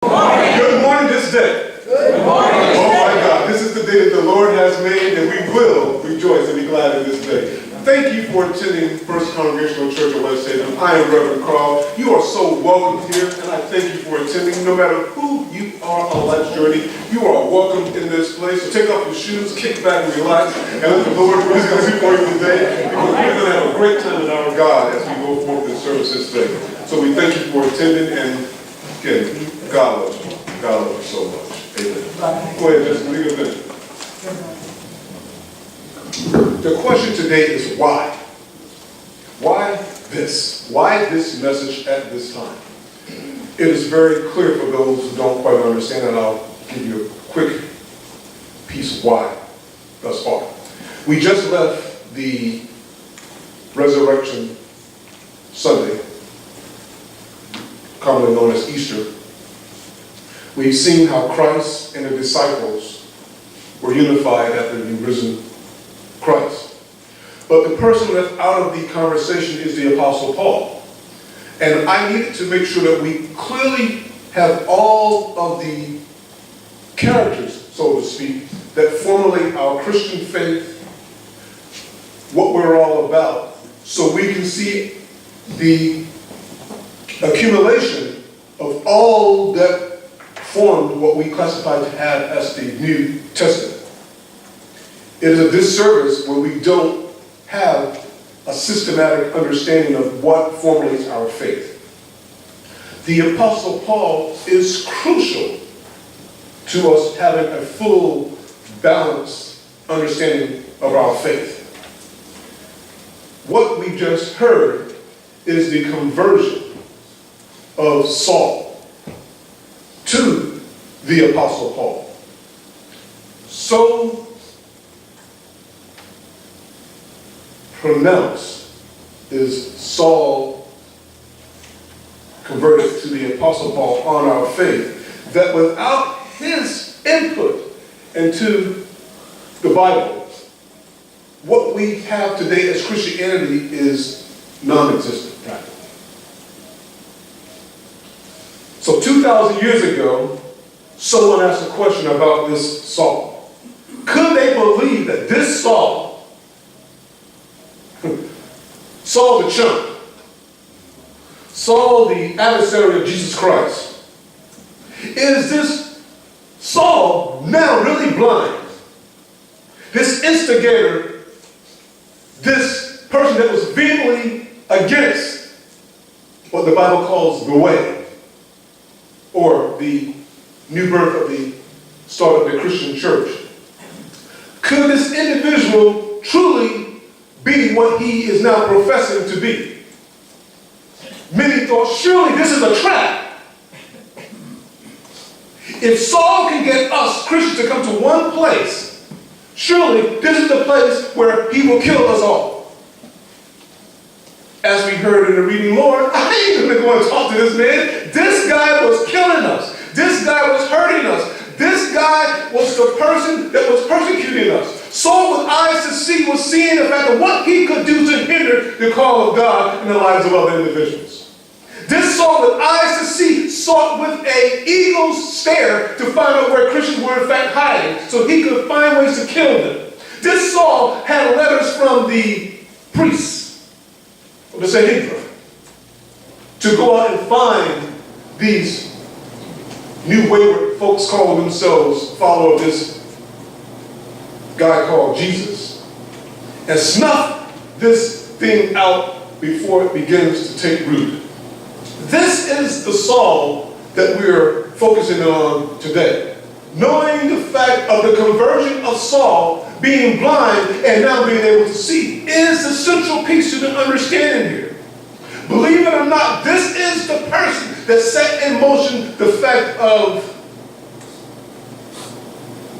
Good morning this day. Good morning. Oh my God, this is the day that the Lord has made, and we will rejoice and be glad in this day. Thank you for attending First Congregational Church of West Haven. I am Reverend Carl. You are so welcome here, and I thank you for attending. No matter who you are on life's journey, you are welcome in this place. So take off your shoes, kick back and relax, and let the Lord visit for you today, because we're going to have a great time with our God as we go forth in service this day. So we thank you for attending, and again, God loves you. God loves you so much. Amen. Go ahead, just leave it there. The question today is why? Why this? Why this message at this time? It is very clear for those who don't quite understand, and I'll give you a quick piece of why thus far. We just left the Resurrection Sunday, commonly known as Easter. We've seen how Christ and the disciples were unified after the risen Christ. But the person left out of the conversation is the Apostle Paul. And I needed to make sure that we clearly have all of the characters, so to speak, that formulate our Christian faith, what we're all about, so we can see the accumulation of all that formed what we classify to have as the New Testament. It is a disservice when we don't have a systematic understanding of what formulates our faith. The Apostle Paul is crucial to us having a full, balanced understanding of our faith. What we just heard is the conversion of Saul to the Apostle Paul. So pronounced is Saul converted to the Apostle Paul on our faith, that without his input into the Bible, what we have today as Christianity is non-existent practically. So 2,000 years ago, someone asked a question about this Saul. Could they believe that this Saul the chump, Saul the adversary of Jesus Christ, is this Saul now really blind? This instigator, this person that was vehemently against what the Bible calls the way, or the new birth of the start of the Christian church. Could this individual truly be what he is now professing to be? Many thought, surely this is a trap. If Saul can get us Christians to come to one place, surely this is the place where he will kill us all. As we heard in the reading, Lord, I ain't going to go and talk to this man. This guy was killing us. This guy was hurting us. This guy was the person that was persecuting us. Saul with eyes to see was seeing the fact of what he could do to hinder the call of God in the lives of other individuals. This Saul with eyes to see sought with an eagle's stare to find out where Christians were in fact hiding so he could find ways to kill them. This Saul had letters from the priests, or the Sanhedrin, to go out and find these new wayward folks calling themselves follower of this guy called Jesus, and snuff this thing out before it begins to take root. This is the Saul that we're focusing on today. Knowing the fact of the conversion of Saul, being blind and now being able to see, is the central piece to the understanding here. Believe it or not, this is the person that set in motion the fact of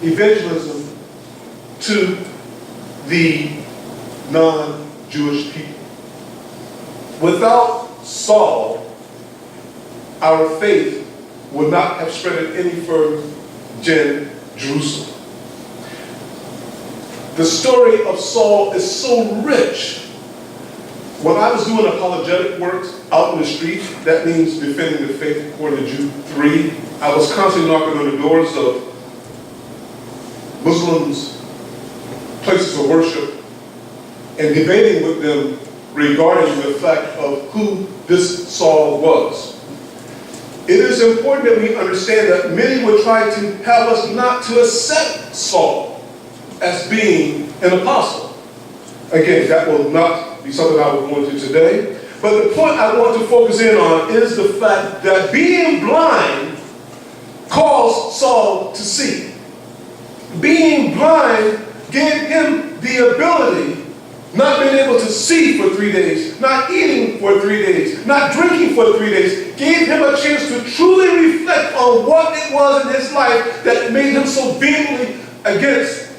evangelism to the non-Jewish people. Without Saul, our faith would not have spread any further than Jerusalem. The story of Saul is so rich When I was doing apologetic work out in the street, that means defending the faith according to Jude 3, I was constantly knocking on the doors of Muslims, places of worship, and debating with them regarding the fact of who this Saul was. It is important that we understand that many would try to have us not to accept Saul as being an apostle. Again, that will not be something I will go into today. But the point I want to focus in on is the fact that being blind caused Saul to see. Being blind gave him the ability, not being able to see for 3 days, not eating for 3 days, not drinking for 3 days, gave him a chance to truly reflect on what it was in his life that made him so vehemently against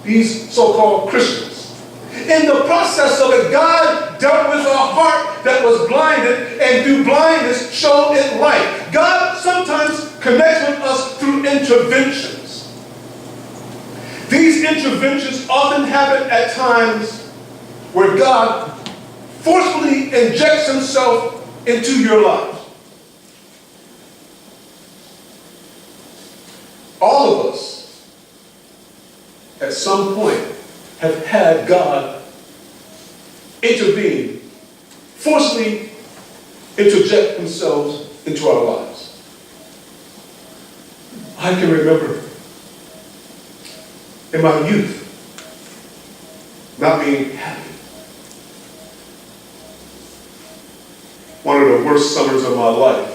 these so-called Christians. In the process of it, God dealt with a heart that was blinded, and through blindness showed it light. God sometimes connects with us through interventions. These interventions often happen at times where God forcefully injects himself into your life. All of us, at some point, have had God intervene, forcefully interject themselves into our lives. I can remember in my youth not being happy. One of the worst summers of my life.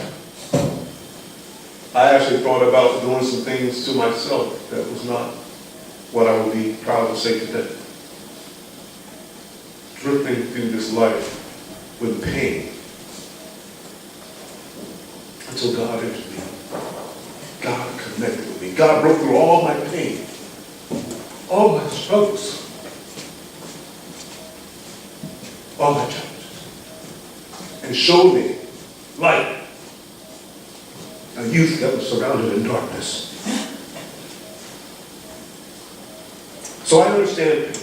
I actually thought about doing some things to myself that was not what I would be proud to say today. Drifting through this life with pain until God intervened. God connected with me. God broke through all my pain, all my struggles, all my challenges, and showed me light. A youth that was surrounded in darkness. So I understand pain.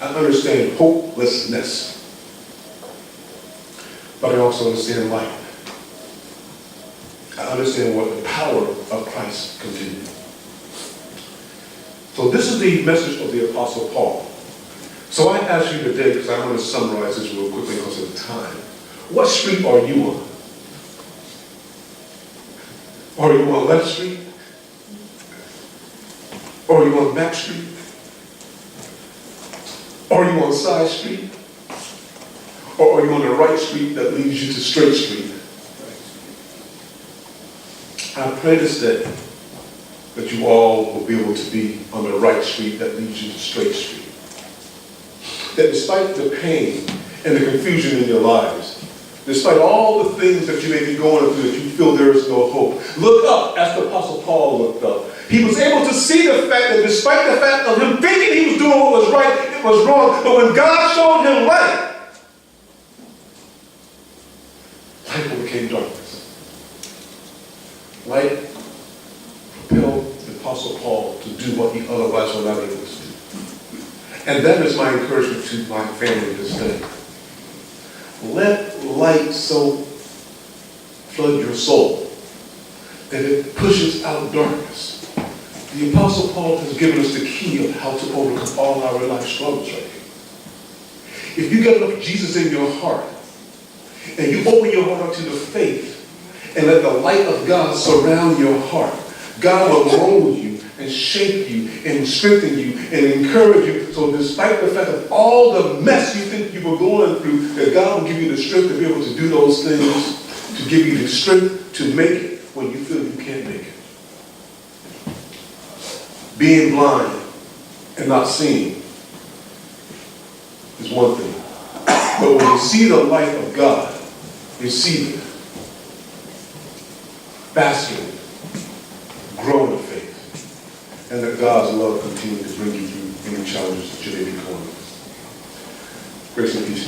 I understand hopelessness. But I also understand light. I understand what the power of Christ can do. So this is the message of the Apostle Paul. So I ask you today, because I'm going to summarize this real quickly because of the time. What street are you on? Are you on Left Street? Or are you on Back Street? Or are you on Side Street? Or are you on the right street that leads you to Straight Street? I pray this day that you all will be able to be on the right street that leads you to Straight Street. That despite the pain and the confusion in your lives, despite all the things that you may be going through that you feel there is no hope, look up as the Apostle Paul looked up. He was able to see the fact that despite the fact of him thinking he was doing what was right, it was wrong. But when God showed him light, light became darkness. Light propelled the Apostle Paul to do what he otherwise was not able to do. And that is my encouragement to my family this day. Let light so flood your soul that it pushes out darkness. The Apostle Paul has given us the key of how to overcome all our life struggles right here. If you get enough Jesus in your heart, and you open your heart up to the faith, and let the light of God surround your heart, God will mold you and shape you and strengthen you and encourage you. So despite the fact of all the mess you think you were going through, that God will give you the strength to be able to do those things, to give you the strength to make it when you feel you can't make it. Being blind and not seeing is one thing. But when you see the light of God, receive it, basking, grow in faith, and let God's love continue to bring you through any challenges that you may be going through. Grace and peace.